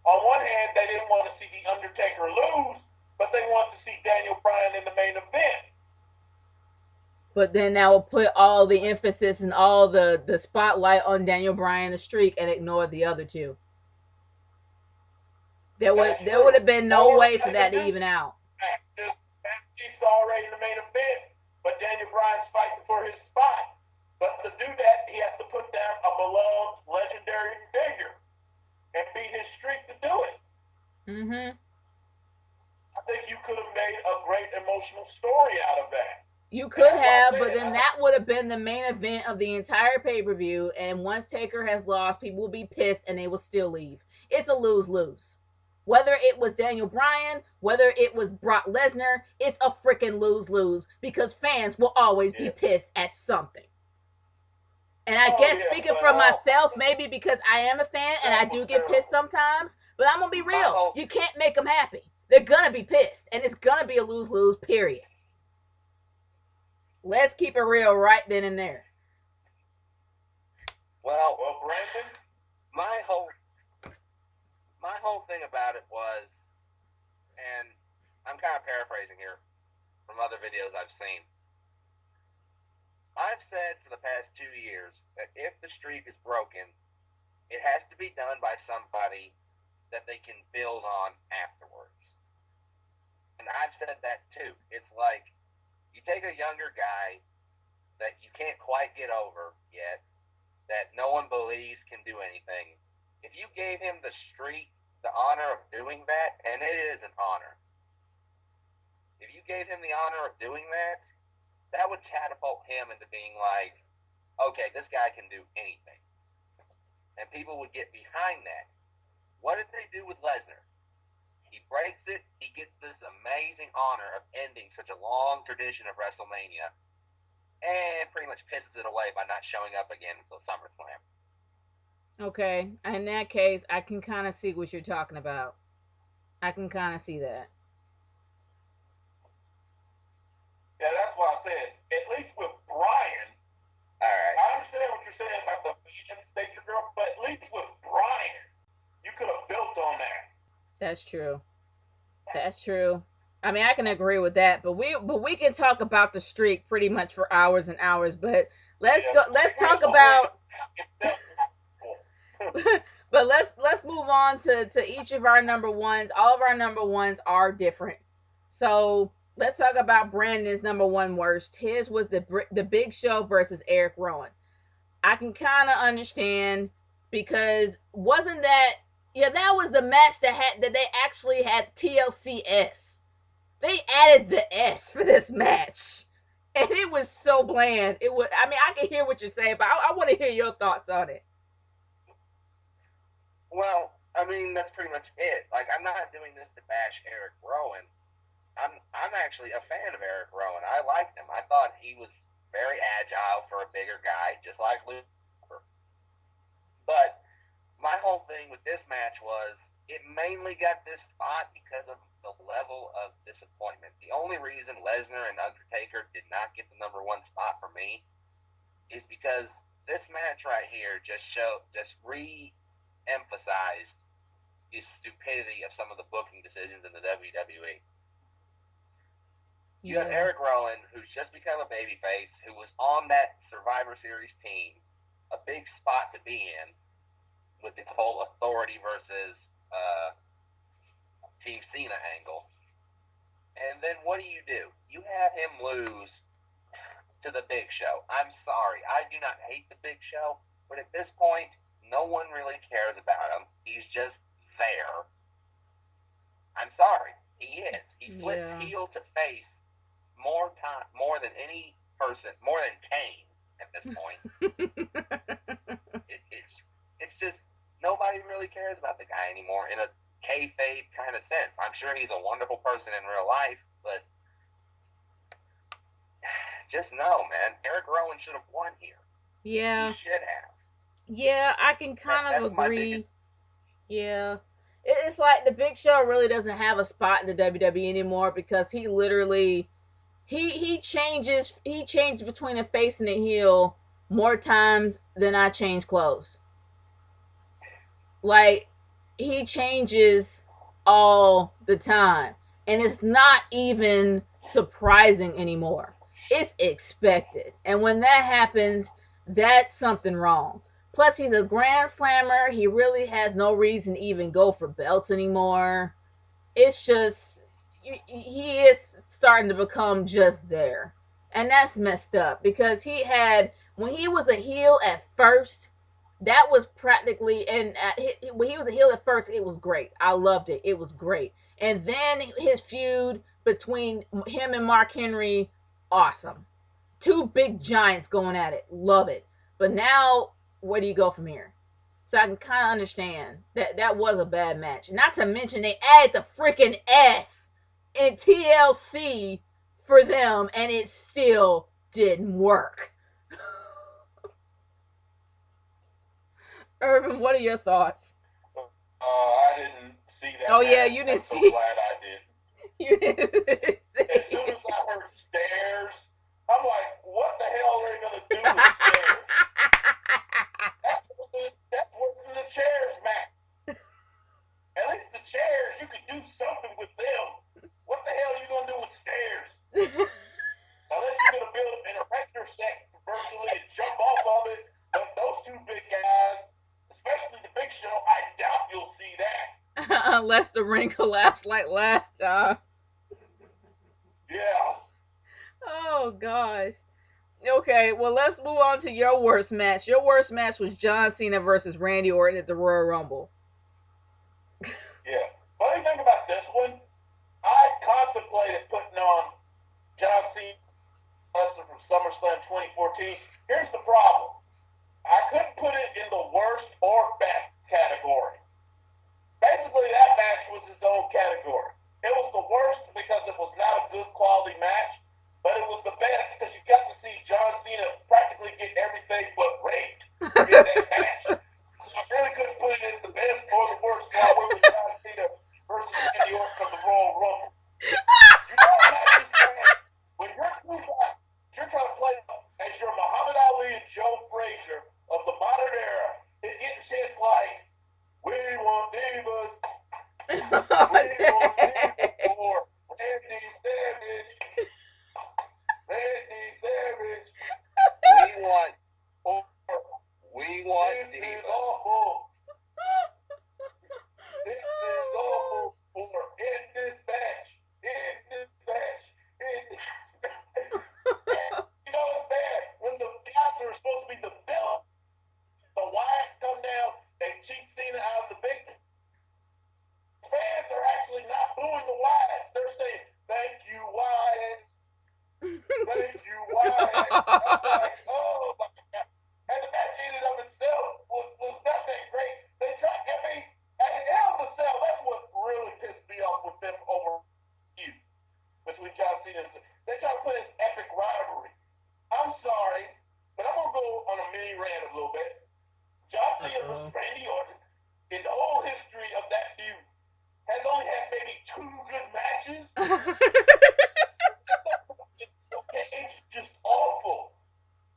on one hand they didn't want to see the Undertaker lose, but they wanted to see Daniel Bryan in the main event. But then that will put all the emphasis and all the spotlight on Daniel Bryan, the streak, and ignore the other two. There would have been no way for that to even out. He's already in the main event, but Daniel Bryan's fighting for his spot. But to do that, he has to put down a beloved legendary figure and beat his streak to do it. I think you could have made a great emotional story out of that. You could have, but then that would have been the main event of the entire pay-per-view, and once Taker has lost, people will be pissed and they will still leave. It's a lose-lose. Whether it was Daniel Bryan, whether it was Brock Lesnar, it's a freaking lose-lose, because fans will always be pissed at something. And I guess speaking for myself, maybe because I am a fan and I do get pissed sometimes, but I'm going to be real. You can't make them happy. They're going to be pissed, and it's going to be a lose-lose, period. Let's keep it real right then and there. Well, Brandon, my whole thing about it was, and I'm kind of paraphrasing here from other videos I've seen. I've said for the past 2 years that if the streak is broken, it has to be done by somebody that they can build on afterwards. And I've said that too. It's like, you take a younger guy that you can't quite get over yet, that no one believes can do anything. If you gave him the streak, the honor of doing that, and it is an honor, if you gave him the honor of doing that, that would catapult him into being like, okay, this guy can do anything. And people would get behind that. What did they do with Lesnar? breaks it, he gets this amazing honor of ending such a long tradition of WrestleMania, and pretty much pisses it away by not showing up again until SummerSlam. Okay, in that case, I can kind of see what you're talking about. I can kind of see that. Yeah, that's why I said, at least with Brian, all right, I understand what you're saying about the nature girl, but at least with Brian, you could have built on that. That's true. That's true. I mean, I can agree with that, but we can talk about the streak pretty much for hours and hours. But let's talk about. But let's move on to each of our number ones. All of our number ones are different, so let's talk about Brandon's number one worst. His was the Big Show versus Eric Rowan. I can kind of understand because wasn't that. Yeah, that was the match that they actually had TLCS. They added the S for this match, and it was so bland. It was. I mean, I can hear what you're saying, but I want to hear your thoughts on it. Well, I mean, that's pretty much it. Like, I'm not doing this to bash Eric Rowan. I'm actually a fan of Eric Rowan. I liked him. I thought he was very agile for a bigger guy, just like Luke. But my whole thing with this match was it mainly got this spot because of the level of disappointment. The only reason Lesnar and Undertaker did not get the number one spot for me is because this match right here just re-emphasized the stupidity of some of the booking decisions in the WWE. You have Eric Rowan, who's just become a babyface, who was on that Survivor Series team, a big spot to be in, with the whole authority versus Team Cena angle. And then what do? You have him lose to the Big Show. I'm sorry. I do not hate the Big Show, but at this point, no one really cares about him. He's just there. I'm sorry. He is. He flips heel to face more than any person, more than Kane at this point. It's just nobody really cares about the guy anymore in a kayfabe kind of sense. I'm sure he's a wonderful person in real life, but just no, man. Eric Rowan should have won here. Yeah. He should have. Yeah, I can kind of agree. Yeah. It's like the Big Show really doesn't have a spot in the WWE anymore because he literally he changes between a face and a heel more times than I change clothes. Like, he changes all the time. And it's not even surprising anymore. It's expected. And when that happens, that's something wrong. Plus, he's a Grand Slammer. He really has no reason to even go for belts anymore. It's just, he is starting to become just there. And that's messed up because when he was a heel at first, that was practically, and when he was a heel at first, it was great. I loved it. It was great. And then his feud between him and Mark Henry, awesome. Two big giants going at it. Love it. But now, where do you go from here? So I can kind of understand that was a bad match. Not to mention they added the freaking S in TLC for them, and it still didn't work. Irvin, what are your thoughts? I didn't see that. Oh, yeah, you didn't see. I'm so glad I did. You didn't see. As soon as I heard stairs, I'm like, what the hell are they going to do with stairs? That's what's in the chairs, Matt. At least the chairs, you could do something with them. What the hell are you going to do with stairs? Unless you're going to build an erector set virtually and jump off of it. But those two big guys, especially the Big Show, I doubt you'll see that. Unless the ring collapsed like last time. Yeah. Oh, gosh. Okay, well, let's move on to your worst match. Your worst match was John Cena versus Randy Orton at the Royal Rumble. Yeah. Funny thing about this one, I contemplated putting on John Cena from SummerSlam 2014. Here's the problem. I couldn't put it in the worst or best category. Basically, that match was its own category. Oh, We're going dang. for Randy Savage. Randy Savage. We want This is Diva. awful. This is awful for in this match. In this match. In this match. You know it's bad when the guys are supposed to be the villain. The Wyatts come down, they cheat Cena out of the big. Fans are actually not booing the Wyatts. They're saying, "Thank you, Wyatt. Thank you, Wyatt." I'm like, oh my God. And the match in and of itself was not that great. They tried, I mean, at Hell in a Cell, that's what really pissed me off with them over you. Between John Cena and they try to put this epic rivalry. I'm sorry, but I'm going to go on a mini rant a little bit. John Cena versus Randy Orton, in the whole history of that feud, has only had maybe 2 good matches. Okay, it's just awful.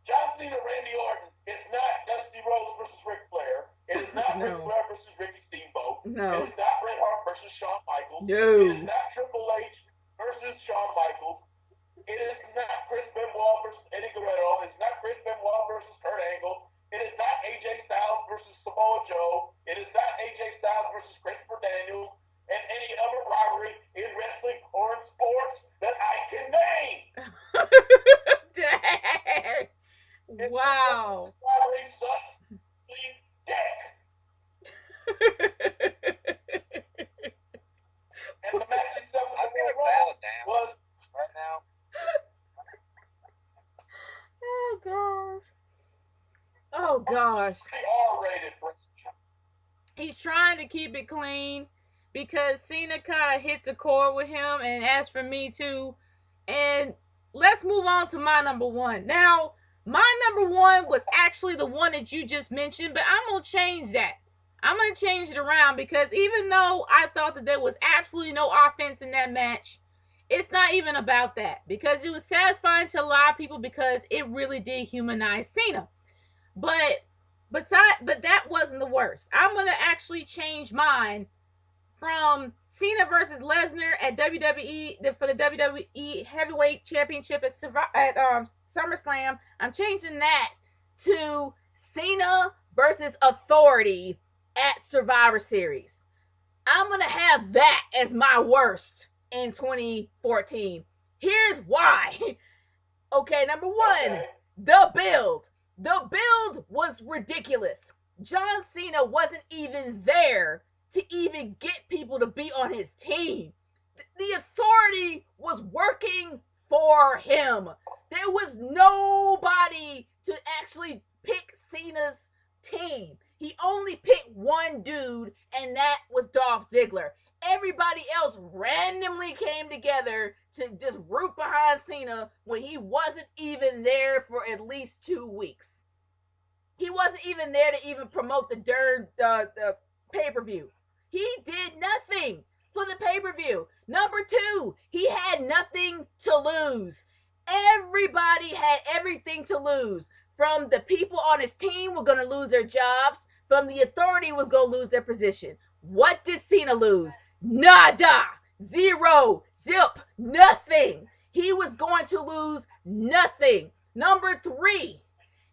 John Cena, Randy Orton is not Dusty Rhodes versus Ric Flair. It is not Ric Flair versus Ricky Steamboat. No. It is not Bret Hart versus Shawn Michaels. No. It is not Triple H versus Shawn Michaels. It is not Chris Benoit versus Eddie Guerrero. It is not Chris Benoit versus Kurt Angle. It is not AJ Styles versus Samoa Joe. It is not AJ Styles versus Christopher Daniels and any other rivalry in wrestling or in sports that I can name. Dang. Wow. Rivalry sucks. Please, dick. And the match itself I've got a ballot down was right now. Oh gosh. Oh gosh. R-rated. He's trying to keep it clean because Cena kind of hits a chord with him, and as for me too. And let's move on to my number one. Now, my number one was actually the one that you just mentioned, but I'm going to change that. I'm going to change it around because even though I thought that there was absolutely no offense in that match, it's not even about that because it was satisfying to a lot of people because it really did humanize Cena. But that wasn't the worst. I'm going to actually change mine from Cena versus Lesnar at WWE for the WWE Heavyweight Championship at SummerSlam. I'm changing that to Cena versus Authority at Survivor Series. I'm going to have that as my worst in 2014. Here's why. Okay, number one, the build. The build was ridiculous. John Cena wasn't even there to even get people to be on his team. The Authority was working for him. There was nobody to actually pick Cena's team. He only picked one dude, and that was Dolph Ziggler. Everybody else randomly came together to just root behind Cena when he wasn't even there for at least 2 weeks. He wasn't even there to even promote the pay-per-view. He did nothing for the pay-per-view. Number two, he had nothing to lose. Everybody had everything to lose. From the people on his team were going to lose their jobs. From the Authority was going to lose their position. What did Cena lose? Nada. Zero. Zip. Nothing. He was going to lose nothing. Number three,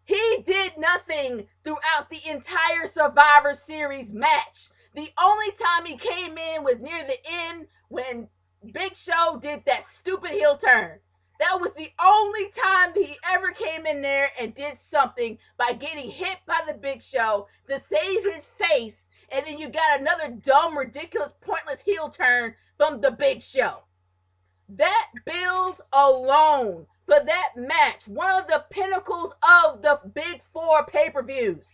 he did nothing throughout the entire Survivor Series match. The only time he came in was near the end when Big Show did that stupid heel turn. That was the only time that he ever came in there and did something by getting hit by the Big Show to save his face. And then you got another dumb, ridiculous, pointless heel turn from the Big Show. That build alone for that match, one of the pinnacles of the Big Four pay-per-views,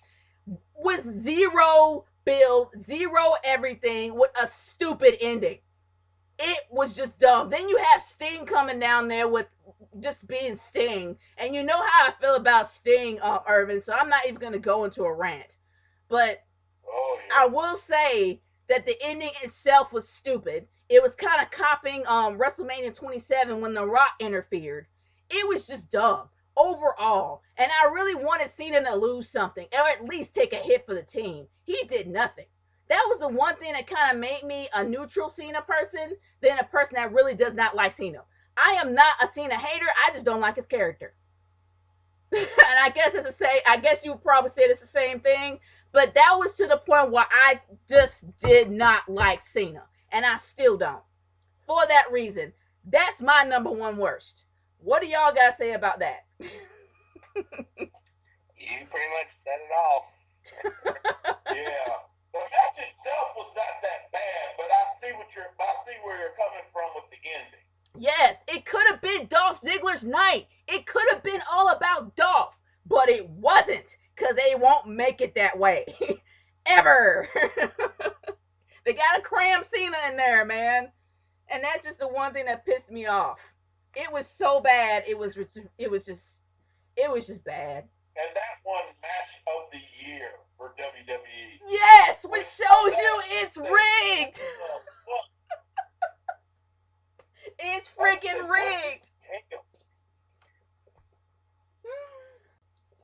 was zero build, zero everything with a stupid ending. It was just dumb. Then you have Sting coming down there with just being Sting. And you know how I feel about Sting, Irvin, so I'm not even going to go into a rant. But I will say that the ending itself was stupid. It was kind of copying WrestleMania 27 when The Rock interfered. It was just dumb overall. And I really wanted Cena to lose something, or at least take a hit for the team. He did nothing. That was the one thing that kind of made me a neutral Cena person than a person that really does not like Cena. I am not a Cena hater. I just don't like his character. And I guess it's the same. I guess you would probably say it's the same thing. But that was to the point where I just did not like Cena, and I still don't. For that reason, that's my number one worst. What do y'all gotta say about that? You pretty much said it all. Yeah. The match itself was not that bad, but I see where you're coming from with the ending. Yes, it could have been Dolph Ziggler's night. It could have been all about Dolph, but it wasn't, because they won't make it that way. Ever. They gotta cram Cena in there, man. And that's just the one thing that pissed me off. It was so bad. It was just bad. And that won match of the year for WWE. Yes, which shows you it's rigged. It's freaking rigged.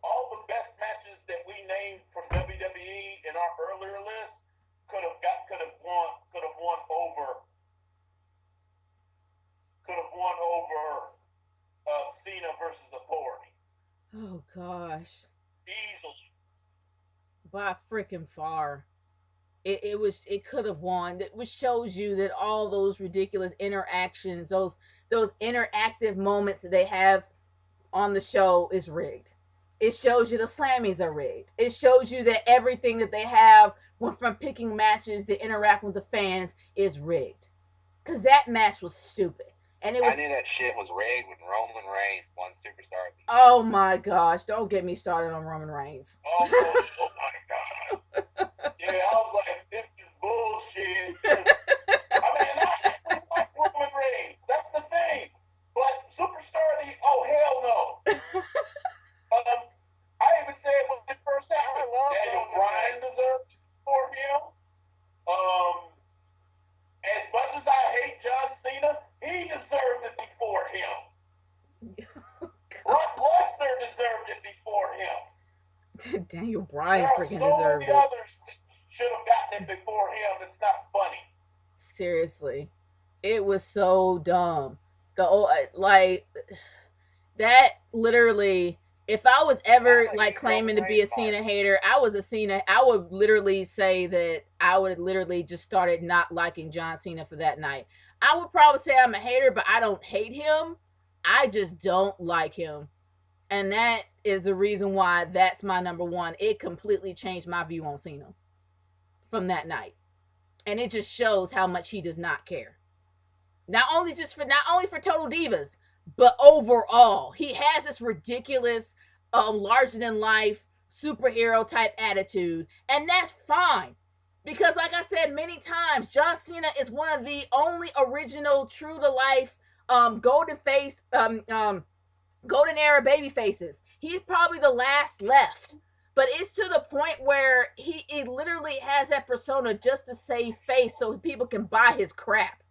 All the best matches that we named from WWE in our earlier list could have won over Cena versus Authority. Oh gosh. Easily. By freaking far. It could have won, which shows you that all those ridiculous interactions, those interactive moments that they have on the show is rigged. It shows you the Slammies are rigged. It shows you that everything that they have, from picking matches to interact with the fans, is rigged. Because that match was stupid. And it was. I knew that shit was rigged when Roman Reigns won Superstar. Oh my gosh! Don't get me started on Roman Reigns. Oh my god! Yeah, I was like, this is bullshit. I mean, I like Roman Reigns. That's the thing. But Superstar, oh hell no. I even said when it first happened, Daniel Bryan deserved it for him. As much as I hate John Cena, he deserved it before him. Brock Lesnar deserved it before him. Daniel Bryan freaking deserved it. Others should have gotten it before him. It's not funny. Seriously, it was so dumb. That literally. If I was ever claiming to be a Cena hater, I would literally say that I would literally just started not liking John Cena for that night. I would probably say I'm a hater, but I don't hate him. I just don't like him. And that is the reason why that's my number one. It completely changed my view on Cena from that night. And it just shows how much he does not care. Not only for Total Divas, but overall, he has this ridiculous, larger than life superhero type attitude, and that's fine. Because, like I said many times, John Cena is one of the only original, true to life, golden era baby faces. He's probably the last left. But it's to the point where he literally has that persona just to save face so people can buy his crap.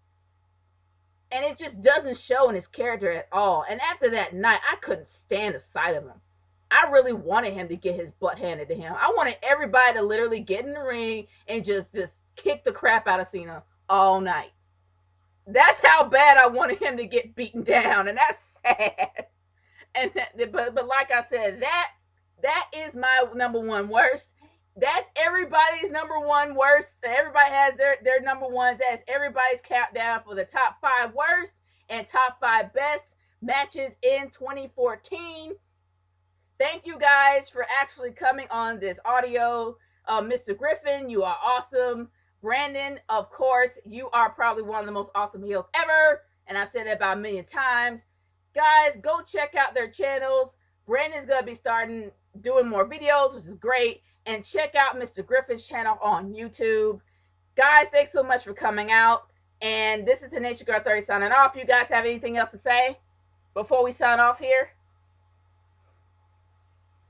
And it just doesn't show in his character at all. And after that night, I couldn't stand the sight of him. I really wanted him to get his butt handed to him. I wanted everybody to literally get in the ring and just kick the crap out of Cena all night. That's how bad I wanted him to get beaten down. And that's sad. And but like I said, that is my number one worst. That's everybody's number one worst. Everybody has their number ones. That's everybody's countdown for the top 5 worst and top 5 best matches in 2014. Thank you guys for actually coming on this audio. Mr. Griffin, you are awesome. Brandon, of course, you are probably one of the most awesome heels ever. And I've said it about a million times. Guys, go check out their channels. Brandon's going to be starting doing more videos, which is great. And check out Mr. Griffin's channel on YouTube. Guys, thanks so much for coming out. And this is the Nation Girl 30 signing off. You guys have anything else to say before we sign off here?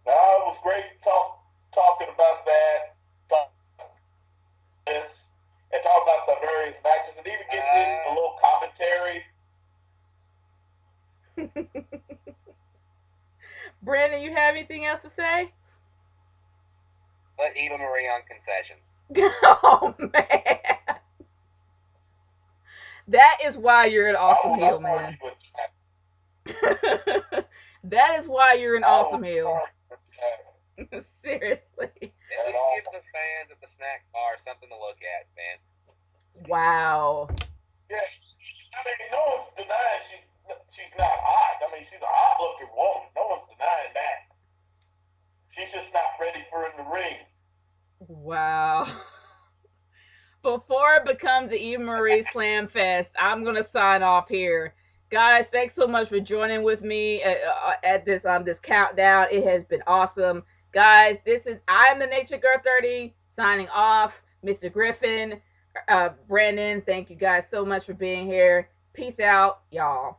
No, it was great talking about that, and talk about the various matches, and even get a little commentary. Brandon, you have anything else to say? Let Eva Marie on concession. Oh man, that is why you're an awesome heel, man. That is why you're an awesome heel. Seriously. At least give the fans at the snack bar something to look at, man. Wow. Yeah, I mean, no one's denying she's not hot. I mean, she's a hot-looking woman. No one's denying that. She's just not ready for in the ring. Wow. Before it becomes the Eva Marie Slam Fest, I'm gonna sign off here. Guys, thanks so much for joining with me at this this countdown. It has been awesome. Guys, I'm the Nature Girl 30 signing off. Mr. Griffin, Brandon, thank you guys so much for being here. Peace out, y'all.